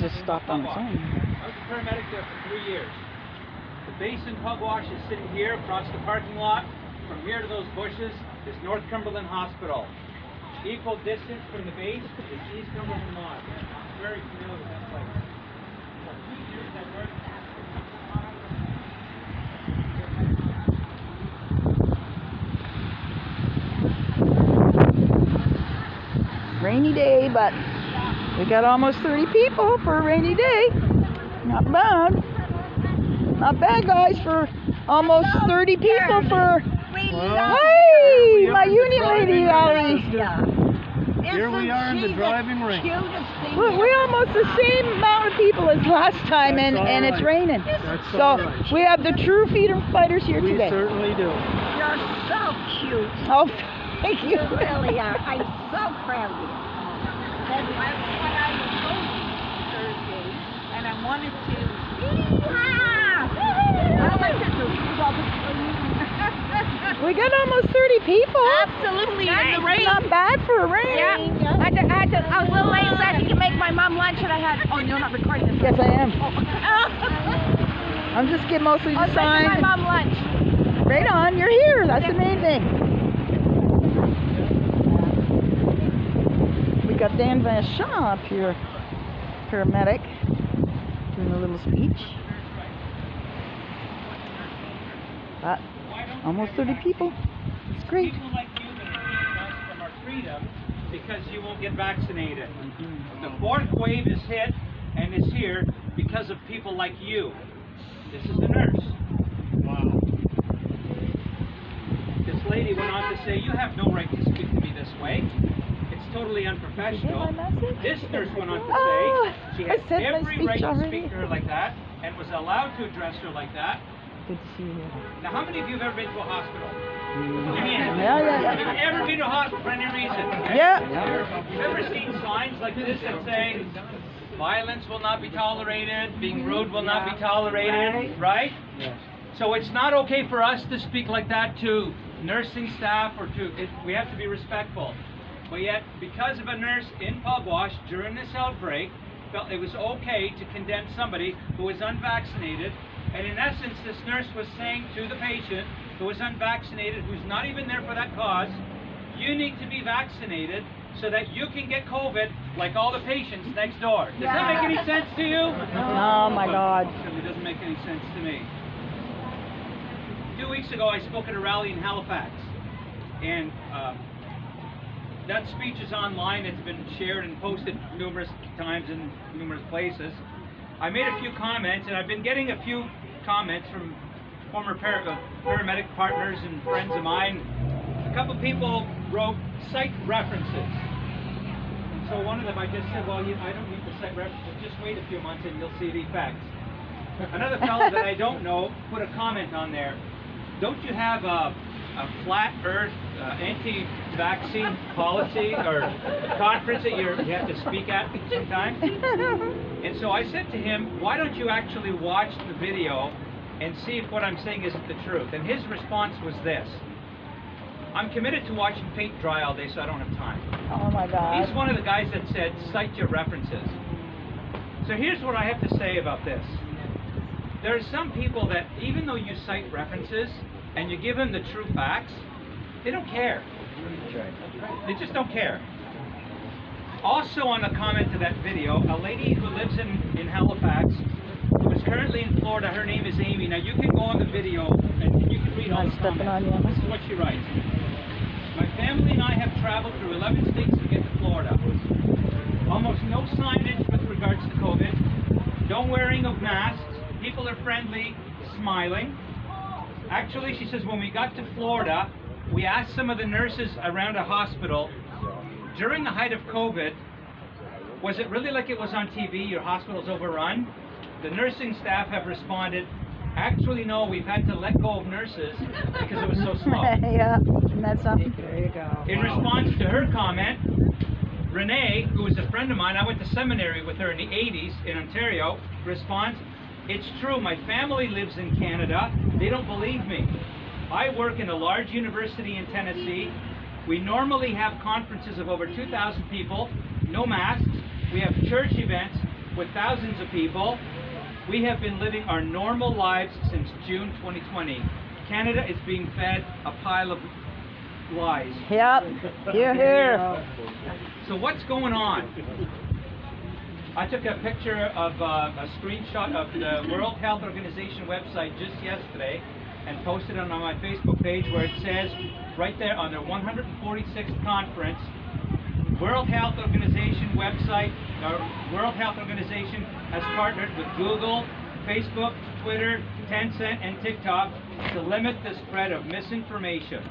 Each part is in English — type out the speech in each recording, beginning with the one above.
just stopped on its own. I was a paramedic there for 3 years. The base in Pugwash is sitting here across the parking lot. From here to those bushes is North Cumberland Hospital. Equal distance from the base is East Cumberland Lodge. I'm very familiar with that place. For 2 years I worked. Rainy day, but we got almost 30 people for a rainy day. Not bad. Not bad, guys, for almost 30 people for... Hey, my union lady, Valerie. Here we are in the driving range. We almost the same amount of people as last time, and it's raining. So we have the true freedom fighters here today. We certainly do. You're so cute. Oh, thank you. You really are. I'm so proud of you. Then last one I was home Thursday, and I wanted to. We got almost 30 people. Absolutely. Nice. Not bad for a rain. Yeah. I was a little late so I had to make my mom lunch, and I had. Oh, you're not recording this. Yes, I am. I'm just getting mostly the signs. My mom lunch. Right on. You're here. That's the main thing. We got Dan Vachon up here, paramedic, doing a little speech. But almost 30 people. It's great. People like you that are keeping us from our freedom because you won't get vaccinated. The fourth wave is hit and is here because of people like you. This is the nurse. Wow. This lady went on to say, you have no right to speak to me this way. It's totally unprofessional. This nurse went on to say she has every right to speak to her like that and was allowed to address her like that. Good to see you. Now, how many of you have ever been to a hospital? Yeah. Have you ever been to a hospital for any reason? Yeah. You've ever seen signs like this that say, violence will not be tolerated, being rude will not be tolerated, right? Yes. So it's not okay for us to speak like that to nursing staff or we have to be respectful. But yet, because of a nurse in Pugwash during this outbreak, felt it was okay to condemn somebody who was unvaccinated. And in essence, this nurse was saying to the patient who was unvaccinated, who's not even there for that cause, you need to be vaccinated so that you can get COVID like all the patients next door. Does that make any sense to you? Oh my God. It doesn't make any sense to me. 2 weeks ago, I spoke at a rally in Halifax. And that speech is online. It's been shared and posted numerous times in numerous places. I made a few comments, and I've been getting a few comments from former paramedic partners and friends of mine. A couple people wrote cite references. And so one of them, I just said, well, I don't need to cite references. Just wait a few months and you'll see the effects. Another fellow that I don't know put a comment on there. Don't you have a flat earth anti-vaccine policy or conference that you have to speak at sometimes? And so I said to him, why don't you actually watch the video and see if what I'm saying isn't the truth? And his response was this: I'm committed to watching paint dry all day, so I don't have time. Oh my God. He's one of the guys that said, cite your references. So here's what I have to say about this. There are some people that, even though you cite references and you give them the true facts, they don't care. They just don't care. Also on a comment to that video, a lady who lives in Halifax, who is currently in Florida, her name is Amy. Now you can go on the video and you can read all the comments. This is what she writes. My family and I have traveled through 11 states to get to Florida. Almost no signage with regards to COVID. No wearing of masks. People are friendly, smiling. Actually, she says, when we got to Florida, we asked some of the nurses around a hospital, during the height of COVID, was it really like it was on TV, your hospital's overrun? The nursing staff have responded, actually no, we've had to let go of nurses because it was so small. Yeah, and that's something. There you go. In response to her comment, Renee, who is a friend of mine, I went to seminary with her in the 80s in Ontario, responds, it's true, my family lives in Canada, they don't believe me. I work in a large university in Tennessee. We normally have conferences of over 2,000 people, no masks. We have church events. with thousands of people. We have been living our normal lives since June 2020. Canada is being fed a pile of lies. Yep. Here. So what's going on? I took a picture of a screenshot of the World Health Organization website just yesterday and posted it on my Facebook page, where it says right there on the 146th conference, World Health Organization website, World Health Organization has partnered with Google, Facebook, Twitter, Tencent, and TikTok to limit the spread of misinformation.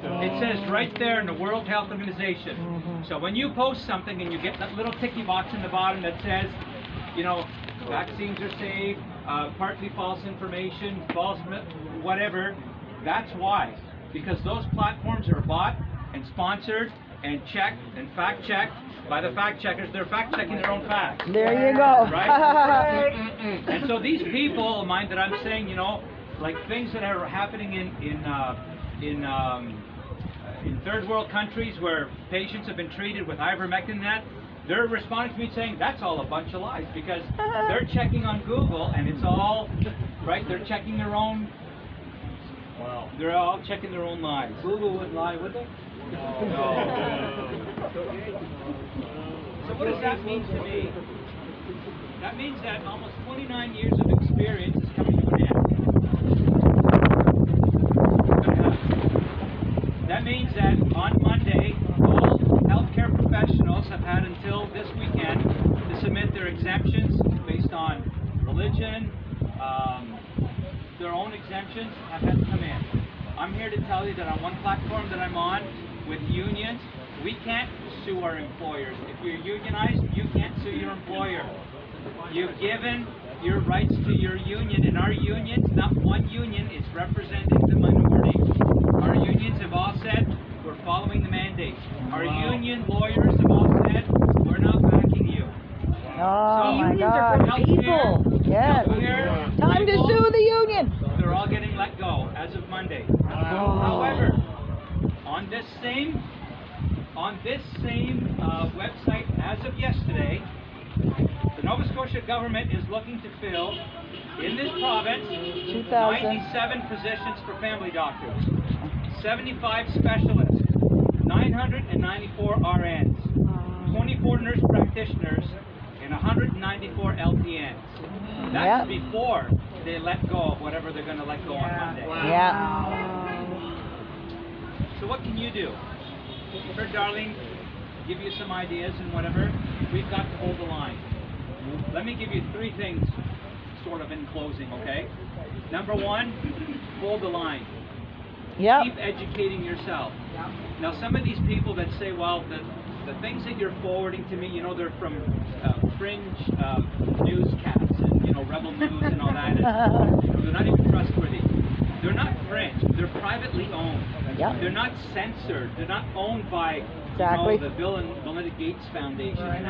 It says right there in the World Health Organization. So when you post something and you get that little ticky box in the bottom that says, you know, vaccines are safe, partly false information, false whatever, that's why. Because those platforms are bought and sponsored and checked and fact-checked by the fact-checkers. They're fact-checking their own facts. There you go. Right? And so these people of mine that I'm saying, you know, like things that are happening in third world countries where patients have been treated with ivermectin and that, they're responding to me saying that's all a bunch of lies, because they're checking on Google and it's all, right, they're checking their own, they're all checking their own lies. Google wouldn't lie, would they? So what does that mean to me? That means that almost 29 years of experience is coming to an end. That means that on Monday, all healthcare professionals have had until this weekend to submit their exemptions based on religion, their own exemptions have had to come in. I'm here to tell you that on one platform that I'm on with unions, we can't sue our employers. If you're unionized, you can't sue your employer. You've given your rights to your union, and our unions, not one union is representing the minority. Our unions have all said we're following the mandate. Our union lawyers have all said we're not backing you. Oh my unions are for God. the people. Yes. Time to sue the union. They're all getting let go as of Monday. However, on this same website as of yesterday, the Nova Scotia government is looking to fill in this province 97 positions for family doctors, 75 specialists, 994 RNs, 24 nurse practitioners, and 194 LPNs. That's before they let go of whatever they're going to let go on Monday. So what can you do? You heard Darlene give you some ideas and whatever. We've got to hold the line. Let me give you three things sort of in closing, okay? Number one, hold the line. Keep educating yourself. Now some of these people that say, well, the things that you're forwarding to me, you know, they're from fringe newscasts and, you know, Rebel News and all that. And, you know, they're not even trustworthy. They're not fringe. They're privately owned. They're not censored. They're not owned by you know, the Bill and Melinda Gates Foundation.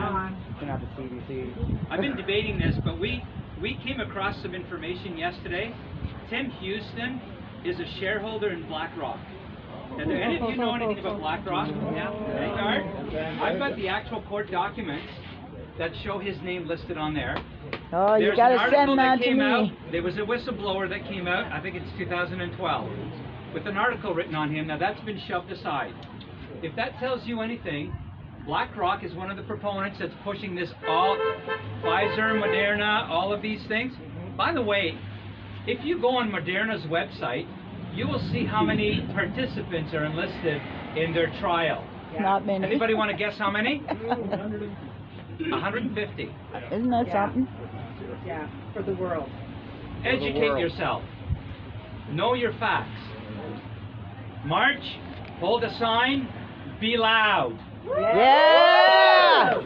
I've been debating this, but we came across some information yesterday. Tim Houston is a shareholder in BlackRock. Now, do any of you know anything about BlackRock? Yeah. I've got the actual court documents that show his name listed on there. Oh, you gotta send that to me. There was a whistleblower that came out, I think it's 2012, with an article written on him. Now that's been shoved aside. If that tells you anything, BlackRock is one of the proponents that's pushing this all, Pfizer, Moderna, all of these things. By the way, if you go on Moderna's website, you will see how many participants are enlisted in their trial. Not many. Anybody want to guess how many? 150. Isn't that something? Yeah, for the world. Educate yourself. Know your facts. March, hold a sign, be loud. Yeah!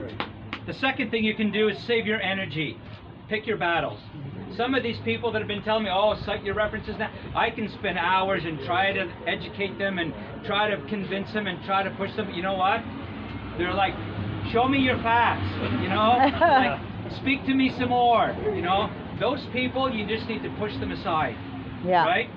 The second thing you can do is save your energy. Pick your battles. Some of these people that have been telling me, oh, cite your references now, I can spend hours and try to educate them and try to convince them and try to push them. You know what? They're like, show me your facts, you know? Like, speak to me some more, you know? Those people, you just need to push them aside, right?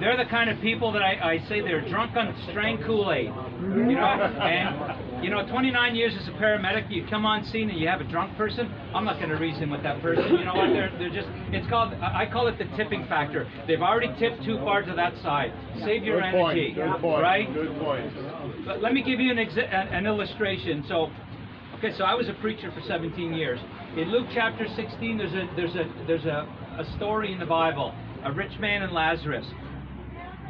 They're the kind of people that I say they're drunk on strang Kool-Aid. You know, and you know, 29 years as a paramedic, you come on scene and you have a drunk person. I'm not going to reason with that person. You know what? They're just. It's called. I call it the tipping factor. They've already tipped too far to that side. Save your energy, right? Good point. But let me give you an illustration. So, okay, so I was a preacher for 17 years. In Luke chapter 16, there's a story in the Bible. A rich man and Lazarus.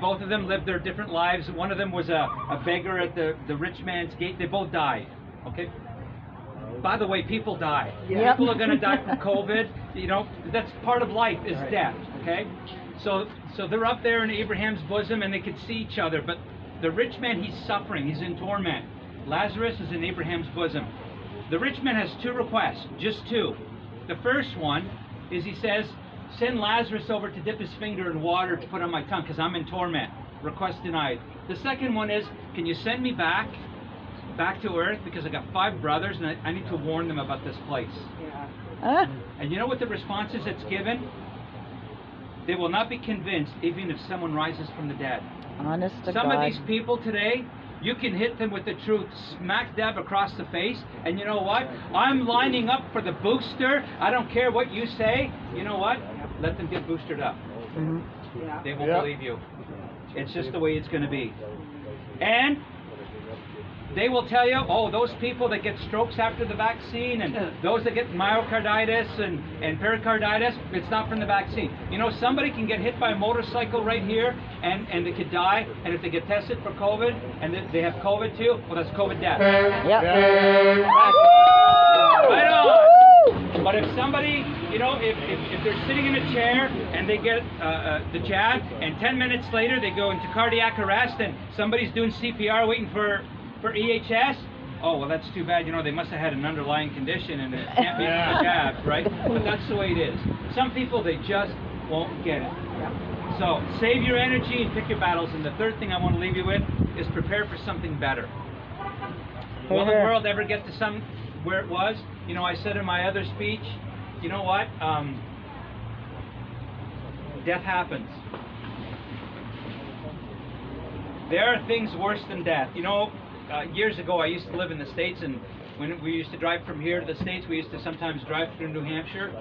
Both of them lived their different lives. One of them was a beggar at the rich man's gate. They both died. Okay. By the way, people die. Yep. People are going to die from COVID. You know, that's part of life is death. Okay. So they're up there in Abraham's bosom and they could see each other. But the rich man, he's suffering. He's in torment. Lazarus is in Abraham's bosom. The rich man has two requests, just two. The first one is he says, send Lazarus over to dip his finger in water to put on my tongue because I'm in torment. Request denied. The second one is, can you send me back to earth because I got 5 brothers and I need to warn them about this place. Huh? And you know what the response is that's given? They will not be convinced even if someone rises from the dead. Honest to Some God. of these people today, you can hit them with the truth smack dab across the face, and you know what? I'm lining up for the booster. I don't care what you say. You know what? Let them get boosted up. Mhm. They won't believe you. It's just the way it's going to be. And they will tell you, oh, those people that get strokes after the vaccine and those that get myocarditis and pericarditis, it's not from the vaccine. You know, somebody can get hit by a motorcycle right here and they could die, and if they get tested for COVID and they have COVID too, well, that's COVID death. Yep. Right on. But if somebody, you know, if they're sitting in a chair and they get the jab and 10 minutes later they go into cardiac arrest and somebody's doing CPR waiting for EHS, oh, well, that's too bad. You know, they must have had an underlying condition and it can't be from the jab, right? But that's the way it is. Some people, they just won't get it. So save your energy and pick your battles. And the third thing I want to leave you with is prepare for something better. Will the world ever get to where it was? You know, I said in my other speech, you know what? Death happens. There are things worse than death. You know, years ago I used to live in the States, and when we used to drive from here to the States, we used to sometimes drive through New Hampshire.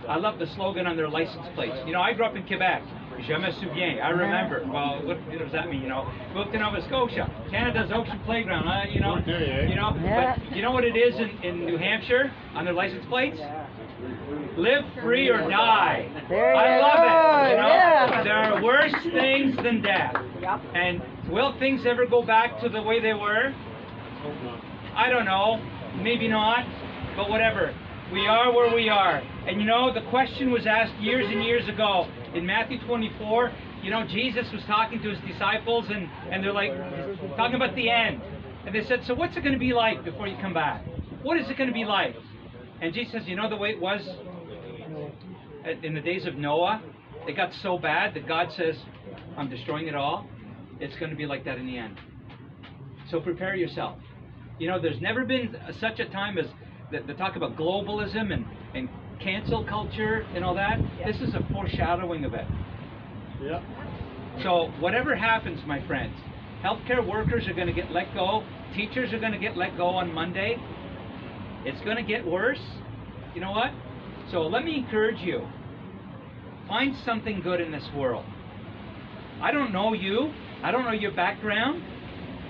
I love the slogan on their license plates. You know, I grew up in Quebec. Je me souviens. I remember. Well, what does that mean? You know, moved to Nova Scotia, Canada's ocean playground. You know, but you know what it is in New Hampshire on their license plates? Live free or die. I love it. You know, there are worse things than death. And will things ever go back to the way they were? I don't know. Maybe not. But whatever. We are where we are. And you know, the question was asked years and years ago in Matthew 24. You know, Jesus was talking to his disciples, and they're like talking about the end. And they said, so what's it going to be like before you come back? What is it going to be like? And Jesus says, you know the way it was in the days of Noah? It got so bad that God says, I'm destroying it all. It's going to be like that in the end. So prepare yourself. You know, there's never been such a time as the talk about globalism and cancel culture and all that. This is a foreshadowing of it. Yep. So whatever happens, my friends, healthcare workers are going to get let go. Teachers are going to get let go on Monday. It's going to get worse. You know what? So let me encourage you. Find something good in this world. I don't know you. I don't know your background.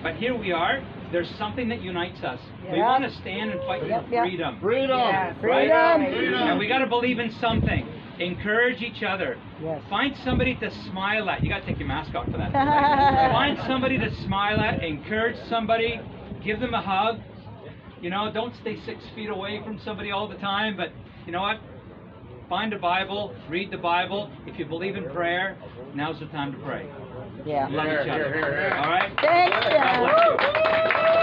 But here we are. There's something that unites us. We want to stand and fight for freedom. Freedom. Right? Freedom. And we got to believe in something. Encourage each other. Yes. Find somebody to smile at. You got to take your mask off for that. Right? Find somebody to smile at. Encourage somebody. Give them a hug. You know, don't stay 6 feet away from somebody all the time. But you know what? Find a Bible. Read the Bible. If you believe in prayer, now's the time to pray. Yeah. Love each other. All right? Thank you. God bless you.